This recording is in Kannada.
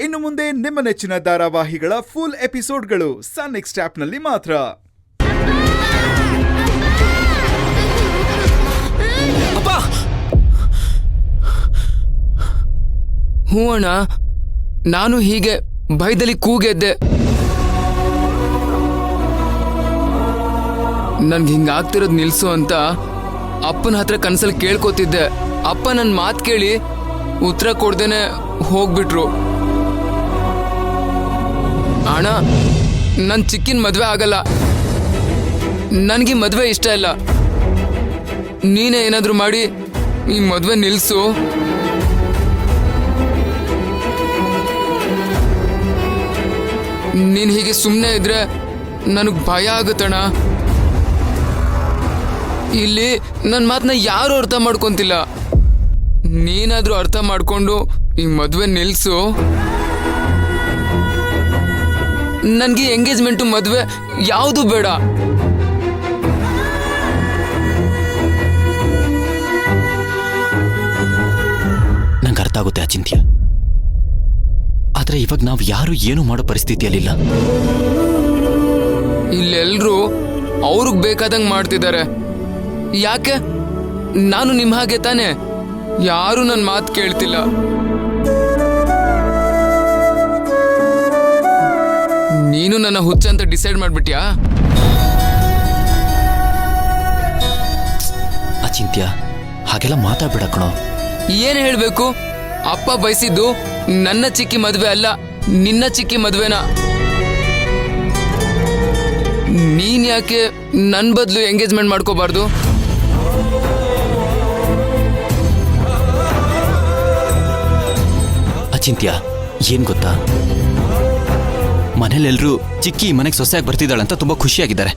ಇನ್ನು ಮುಂದೆ ನಿಮ್ಮ ನೆಚ್ಚಿನ ಧಾರಾವಾಹಿಗಳ ಫುಲ್ ಎಪಿಸೋಡ್ಗಳು ಸನ್ ನೆಕ್ಸ್ಟ್ ಆಪ್ನಲ್ಲಿ ಮಾತ್ರ. ಹ್ಞೂ ಅಣ್ಣ, ನಾನು ಹೀಗೆ ಭಯದಲ್ಲಿ ಕೂಗೆದ್ದೆ. ನನ್ಗೆ ಹಿಂಗಾಗ್ತಿರೋದು ನಿಲ್ಸು ಅಂತ ಅಪ್ಪನ ಹತ್ರ ಕನ್ಸಲ್ಲಿ ಕೇಳ್ಕೊತಿದ್ದೆ. ಅಪ್ಪ ನನ್ನ ಮಾತು ಕೇಳಿ ಉತ್ತರ ಕೊಡ್ದೇನೆ ಹೋಗ್ಬಿಟ್ರು. ಅಣ್ಣ, ನನ್ನ ಚಿಕ್ಕಿನ ಮದುವೆ ಆಗಲ್ಲ. ನನಗೆ ಮದುವೆ ಇಷ್ಟ ಇಲ್ಲ. ನೀನೇ ಏನಾದರೂ ಮಾಡಿ ಈ ಮದುವೆ ನಿಲ್ಸು. ನೀನು ಹೀಗೆ ಸುಮ್ಮನೆ ಇದ್ರೆ ನನಗೆ ಭಯ ಆಗುತ್ತಣ್ಣ. ಇಲ್ಲಿ ನನ್ನ ಮಾತನ್ನ ಯಾರು ಅರ್ಥ ಮಾಡ್ಕೊಂತಿಲ್ಲ. ನೀನಾದ್ರೂ ಅರ್ಥ ಮಾಡ್ಕೊಂಡು ಈ ಮದುವೆ ನಿಲ್ಸು. ನನಗೆ ಎಂಗೇಜ್ಮೆಂಟು ಮದುವೆ ಯಾವುದು ಬೇಡ. ನಂಗೆ ಅರ್ಥ ಆಗುತ್ತೆ ಅಚಿಂತ್ಯ, ಆದ್ರೆ ಇವಾಗ ನಾವು ಯಾರು ಏನು ಮಾಡೋ ಪರಿಸ್ಥಿತಿಯಲ್ಲಿಲ್ಲ. ಇಲ್ಲೆಲ್ರೂ ಅವ್ರಿಗೆ ಬೇಕಾದಂಗೆ ಮಾಡ್ತಿದ್ದಾರೆ. ಯಾಕೆ? ನಾನು ನಿಮ್ಮ ಹಾಗೆ ತಾನೆ, ಯಾರು ನನ್ನ ಮಾತು ಕೇಳ್ತಿಲ್ಲ. ನೀನು ನನ್ನ ಹುಚ್ಚ ಅಂತ ಡಿಸೈಡ್ ಮಾಡ್ಬಿಟ್ಯಾ? ಅಚಿಂತ್ಯ, ಹಾಗೆಲ್ಲ ಮಾತಾಡ್ಬೇಡ ಕಣೋ. ಏನ್ ಹೇಳ್ಬೇಕು? ಅಪ್ಪ ಬಯಸಿದ್ದು ನನ್ನ ಚಿಕ್ಕಿ ಮದುವೆ ಅಲ್ಲ, ನಿನ್ನ ಚಿಕ್ಕಿ ಮದುವೆನ. ನೀನ್ ಯಾಕೆ ನನ್ನ ಬದಲು ಎಂಗೇಜ್ಮೆಂಟ್ ಮಾಡ್ಕೋಬಾರ್ದು? ಅಚಿಂತ್ಯ, ಏನ್ ಗೊತ್ತಾ, ಮನೇಲೆಲ್ಲರೂ ಚಿಕ್ಕಿ ಮನೆಗೆ ಸೊಸೆಯಾಗಿ ಬರ್ತಿದ್ದಾಳಂತ ತುಂಬಾ ಖುಷಿಯಾಗಿದ್ದಾರೆ.